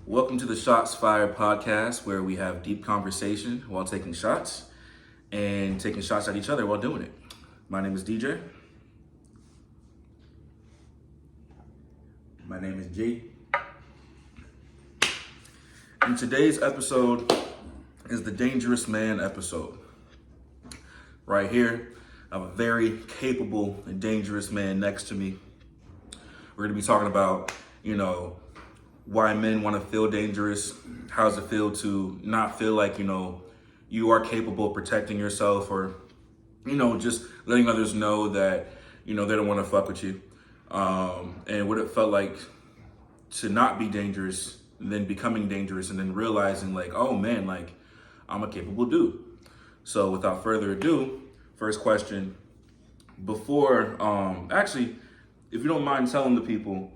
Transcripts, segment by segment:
Welcome to the Shots Fired podcast, where we have deep conversation while taking shots and taking shots at each other while doing it. My name is DJ. My name is G. And today's episode is the Dangerous Man episode. Right here, I have a very capable and dangerous man next to me. We're going to be talking about, why men want to feel dangerous. How does it feel to not feel like, you are capable of protecting yourself, or, just letting others know that, they don't want to fuck with you. And what it felt like to not be dangerous, then becoming dangerous, and then realizing like, oh man, like I'm a capable dude. So without further ado, first question, before, actually, if you don't mind telling the people,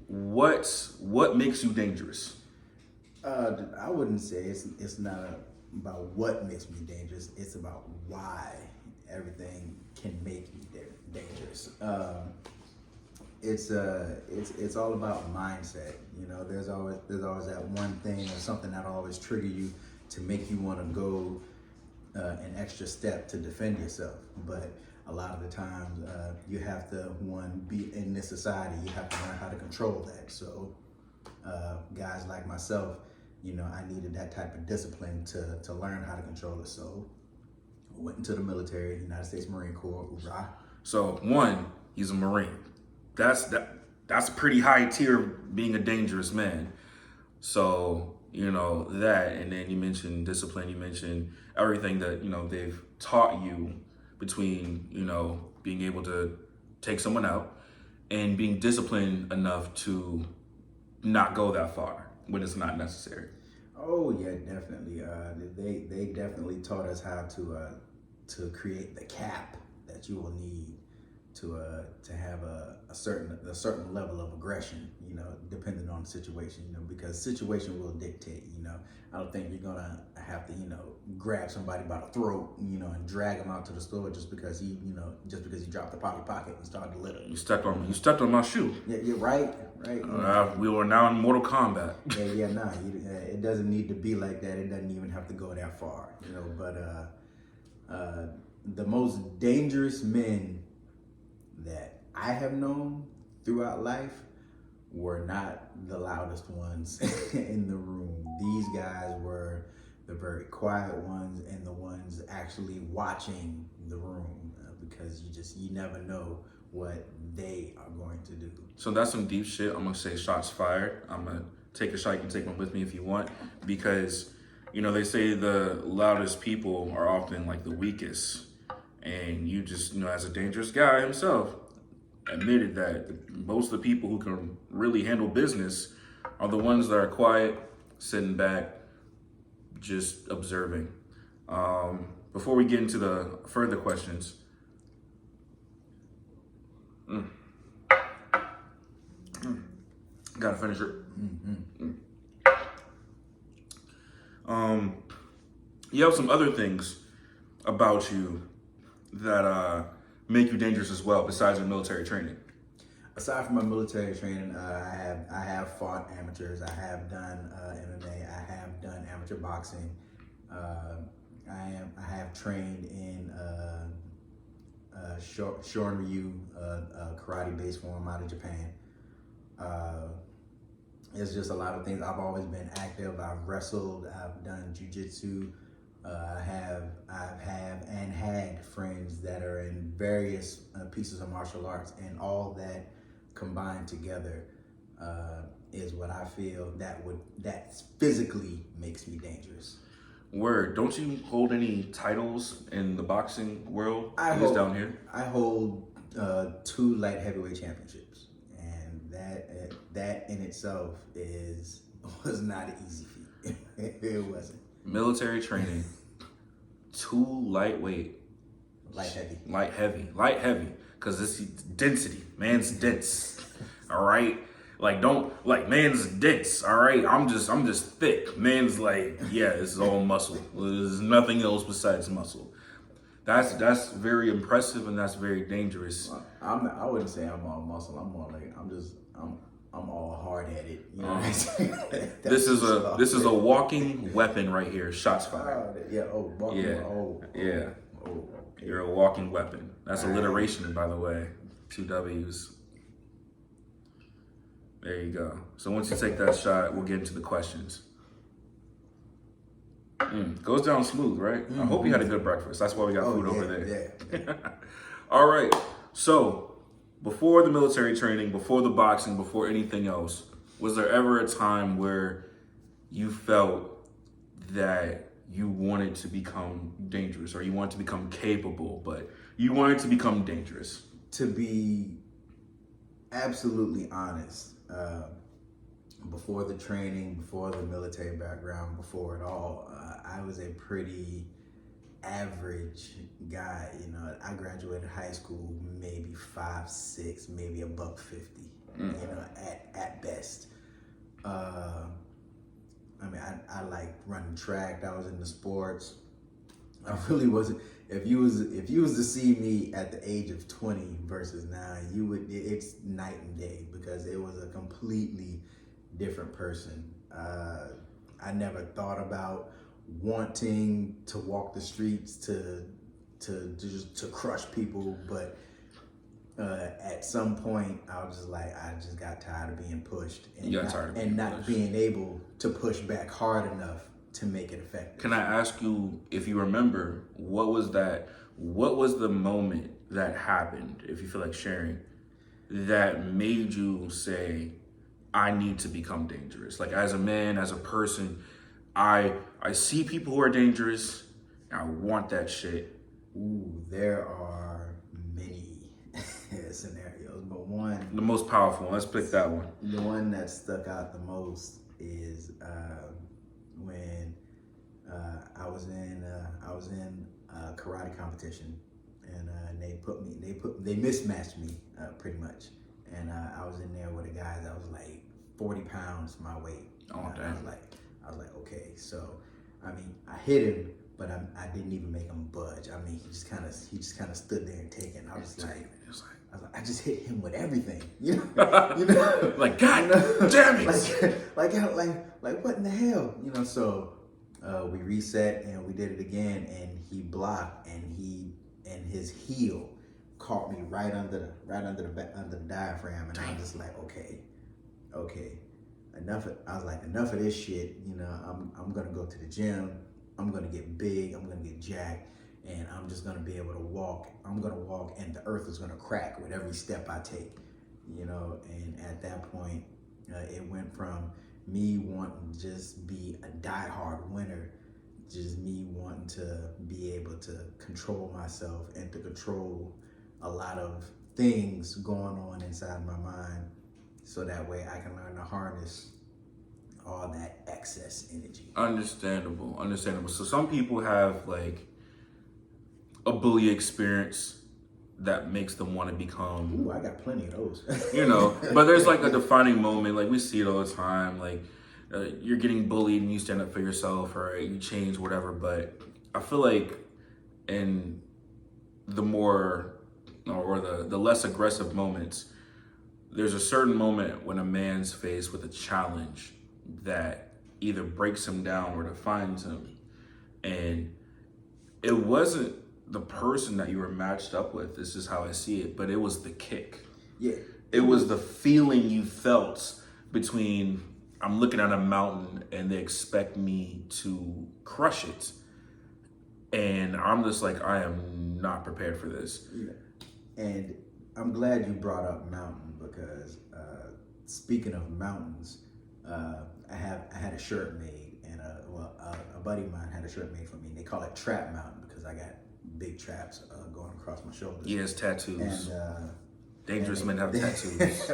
what makes you dangerous? I wouldn't say it's not about what makes me dangerous. It's about why everything can make me dangerous. It's all about mindset. There's always that one thing or something that'll always trigger you to make you want to go an extra step to defend yourself. But a lot of the times, you have to be in this society. You have to learn how to control that. So, guys like myself, I needed that type of discipline to learn how to control it. So, I went into the military, United States Marine Corps. Hoorah. So one, he's a Marine. That's a pretty high tier of being a dangerous man. So, that, and then you mentioned discipline, you mentioned everything that, they've taught you between, being able to take someone out and being disciplined enough to not go that far when it's not necessary. Oh yeah, definitely. They definitely taught us how to create the cap that you will need to have a certain level of aggression, depending on the situation, because situation will dictate, I don't think you're gonna have to, grab somebody by the throat, and drag them out to the store just because he dropped the Polly Pocket and started to litter. You stepped on my shoe. Yeah, you're right. We were now in Mortal Kombat. It doesn't need to be like that. It doesn't even have to go that far, but the most dangerous men that I have known throughout life were not the loudest ones in the room. These guys were the very quiet ones and the ones actually watching the room, because you never know what they are going to do. So that's some deep shit. I'm gonna say shots fired. I'm gonna take a shot. You can take one with me if you want, because they say the loudest people are often like the weakest. And you just, as a dangerous guy himself, admitted that most of the people who can really handle business are the ones that are quiet, sitting back, just observing. Before we get into the further questions, gotta finish it. You have some other things about you that make you dangerous as well, besides your military training. Aside from my military training, I have fought amateurs. I have done MMA. I have done amateur boxing. I have trained in Shorin-ryu, karate-based form out of Japan. It's just a lot of things. I've always been active. I've wrestled. I've done jiu-jitsu. I've had friends that are in various pieces of martial arts, and all that combined together is what I feel that physically makes me dangerous. Word. Don't you hold any titles in the boxing world? Down here. I hold 2 light heavyweight championships, and that in itself was not an easy feat. It wasn't. Military training, 2 light heavy, because this is density. Man's dense. All right. Man's dense. All right. I'm just thick. Man's this is all muscle. There's nothing else besides muscle. That's very impressive, and that's very dangerous. I wouldn't say I'm all muscle. I'm I'm all hard at it. You know what I'm saying? This is a walking weapon right here. Shots fired. Yeah. Oh, walking. Yeah. Yeah. Oh. Okay. You're a walking weapon. That's alliteration, by the way. 2 W's. There you go. So once you take that shot, we'll get into the questions. Goes down smooth, right? I hope you had a good breakfast. That's why we got food over there. Yeah. All right. So before the military training, before the boxing, before anything else, was there ever a time where you felt that you wanted to become dangerous, or you wanted to become capable, but you wanted to become dangerous? To be absolutely honest, before the training, before the military background, before it all, I was a pretty average guy. You know, I graduated high school maybe 5'6", maybe a $150. You know, at best. I mean, I like running track. I was into sports. I really wasn't. If you was to see me at the age of 20 versus now, it's night and day, because it was a completely different person. I never thought about wanting to walk the streets to crush people, but at some point I was just like, I just got tired of being pushed and not being able to push back hard enough to make it effective. Can I ask you, if you remember, what was the moment that happened, if you feel like sharing, that made you say, I need to become dangerous? Like, as a man, as a person, I see people who are dangerous, and I want that shit. Ooh, there are many scenarios, but the most powerful one, let's pick that one. The one that stuck out the most is when I was in a karate competition, and they mismatched me pretty much, and I was in there with the guys. I was like 40 pounds my weight. Oh, damn. I was like, okay, so I mean, I hit him, but I didn't even make him budge. I mean, he just kind of stood there and take it. And I was like, I just hit him with everything, you know, like, God damn it, like what in the hell, you know? So we reset and we did it again, and he blocked, and his heel caught me right under the diaphragm, and I was just like, okay, enough of this shit. You know, I'm gonna go to the gym. I'm gonna get big. I'm gonna get jacked, and I'm just gonna be able to walk. I'm gonna walk, and the earth is gonna crack with every step I take. You know, and at that point, it went from me wanting to just be a diehard winner, just me wanting to be able to control myself and to control a lot of things going on inside my mind, so that way I can learn to harness all that excess energy. Understandable. So some people have like a bully experience that makes them want to become... Ooh, I got plenty of those. You know, but there's like a defining moment, like we see it all the time, like you're getting bullied and you stand up for yourself, or you change, whatever. But I feel like in the more, or the less aggressive moments, there's a certain moment when a man's faced with a challenge that either breaks him down or defines him. And it wasn't the person that you were matched up with, this is how I see it, but it was the kick. Yeah. It was the feeling you felt between, I'm looking at a mountain and they expect me to crush it, and I'm just like, I am not prepared for this. Yeah. And I'm glad you brought up mountain, because speaking of mountains, I had a shirt made, and a buddy of mine had a shirt made for me. They call it Trap Mountain because I got big traps going across my shoulders. He has tattoos. And dangerous men have tattoos.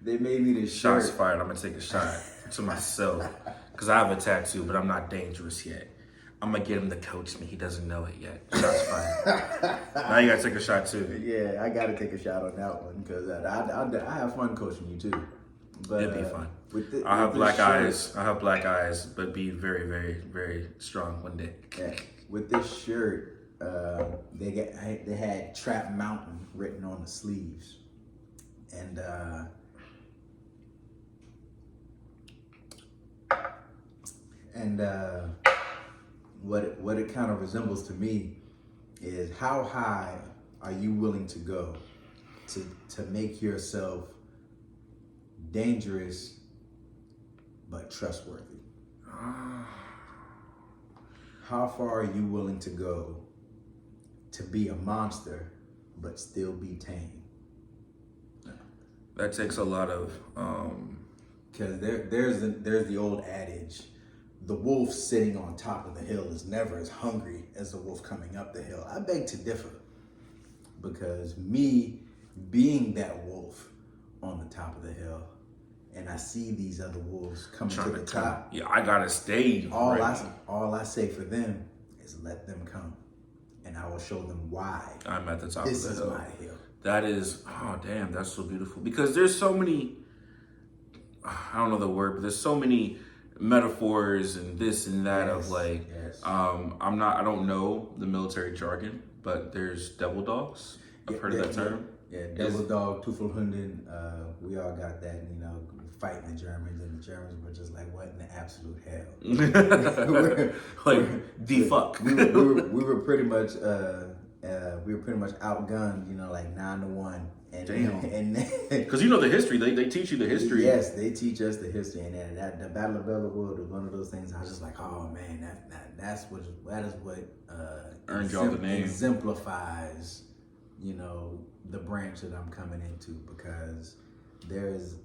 They made me this shirt. Shots fired. I'm gonna take a shot to myself because I have a tattoo, but I'm not dangerous yet. I'm gonna get him to coach me. He doesn't know it yet. Shots fired. Now you gotta take a shot too. Yeah, I gotta take a shot on that one, because I have fun coaching you too. But it'd be fun. I have black eyes, but be very, very, very strong one day. Yeah. With this shirt, they had Trap Mountain written on the sleeves, and And what it kind of resembles to me is how high are you willing to go to make yourself dangerous but trustworthy? How far are you willing to go to be a monster but still be tame? That takes a lot of Because there's the old adage, the wolf sitting on top of the hill is never as hungry as the wolf coming up the hill. I beg to differ, because me being that wolf on the top of the hill, and I see these other wolves coming to the top. Yeah, I gotta stay. All I say for them is let them come, and I will show them why I'm at the top of the hill. This is my hill. That is, oh damn, that's so beautiful. Because there's so many, I don't know the word, but there's so many metaphors and this and that of like, I don't know the military jargon, but there's devil dogs. I've heard of that term. Yeah, devil dog, Teufelhunden, we all got that, fighting the Germans, and the Germans were just like, what in the absolute hell? Like, the fuck. We were pretty much outgunned, like 9-1. And, damn. Because you know the history, they teach you the history. Yes, they teach us the history, and the Battle of Bellewood was one of those things. I was just like, oh man, that is what earned y'all the name. Exemplifies, the branch that I'm coming into, because there's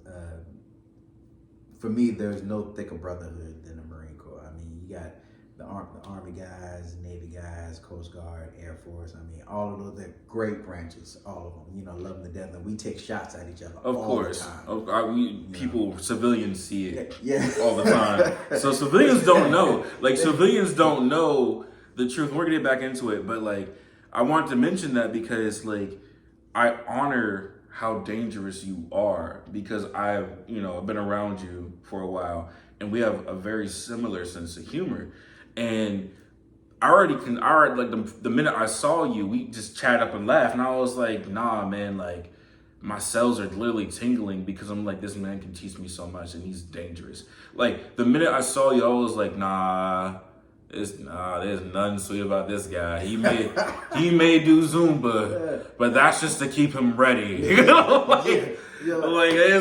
for me, there's no thicker brotherhood than the Marine Corps. I mean, you got the Army guys, Navy guys, Coast Guard, Air Force. I mean, all of those, they're great branches, all of them. Love them to death. And we take shots at each other all the time. Civilians see it all the time. So civilians don't know. Like, civilians don't know the truth. We're going to get back into it. But, like, I wanted to mention that because, like, I honor how dangerous you are, because I've been around you for a while, and we have a very similar sense of humor. And the minute I saw you, we just chat up and laugh, and I was like, nah, man, like, my cells are literally tingling, because I'm like, this man can teach me so much, and he's dangerous. Like, the minute I saw you, I was like, there's nothing sweet about this guy. He may do Zumba, but that's just to keep him ready. It's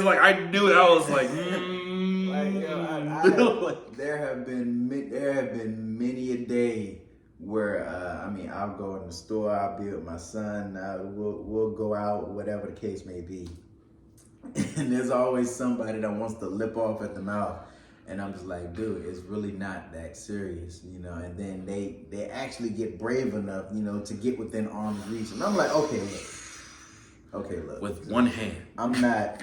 like I knew it. I was like, there have been many a day where I'll go in the store, I'll be with my son, we'll go out, whatever the case may be, and there's always somebody that wants to lip off at the mouth. And I'm just like, dude, it's really not that serious, and then they actually get brave enough, to get within arm's reach. And I'm like, okay, look. With one hand. I'm not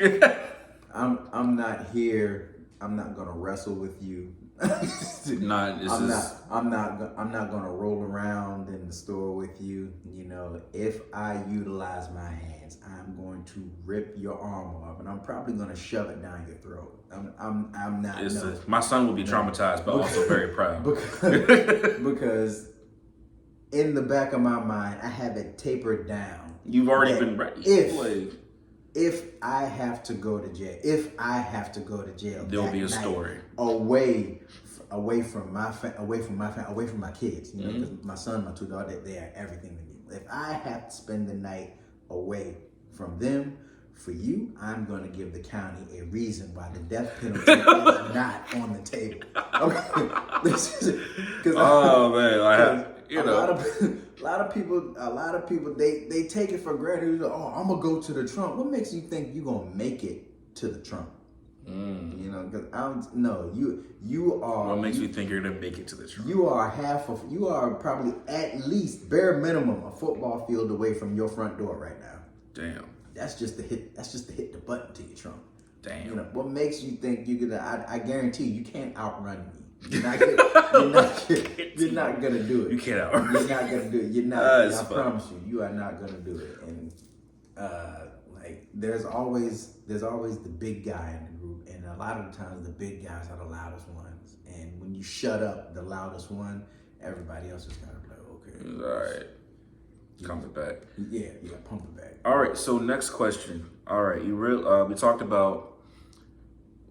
here. I'm not gonna wrestle with you. I'm not gonna roll around in the store with you. If I utilize my hands, I'm going to rip your arm off, and I'm probably gonna shove it down your throat. I'm not. My son will be traumatized, but also very proud. Because in the back of my mind, I have it tapered down. You've already been ready. If I have to go to jail, there'll be a story away from my kids. Because my son, my two daughters, they are everything to me. If I have to spend the night away from them, for you, I'm going to give the county a reason why the death penalty is not on the table. Okay? A lot of people, they take it for granted. Oh, I'm gonna go to the Trump. What makes you think you're gonna make it to the Trump? Because you are. What makes you think you're gonna make it to the Trump? You are probably at least bare minimum a football field away from your front door right now. Damn. That's just to hit the button to get Trump. Damn. What makes you think you're gonna? I guarantee you can't outrun me. You're not gonna do it. You can't outrun. You're not gonna do it. You're not. I promise you are not gonna do it. And there's always the big guy in the group, and a lot of the times the big guys are the loudest ones. And when you shut up the loudest one, everybody else is kind of like, okay, all right. Pump it back. Yeah, pump it back. All right, so next question. All right, we talked about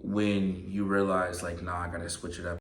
when you realize, like, nah, I gotta switch it up.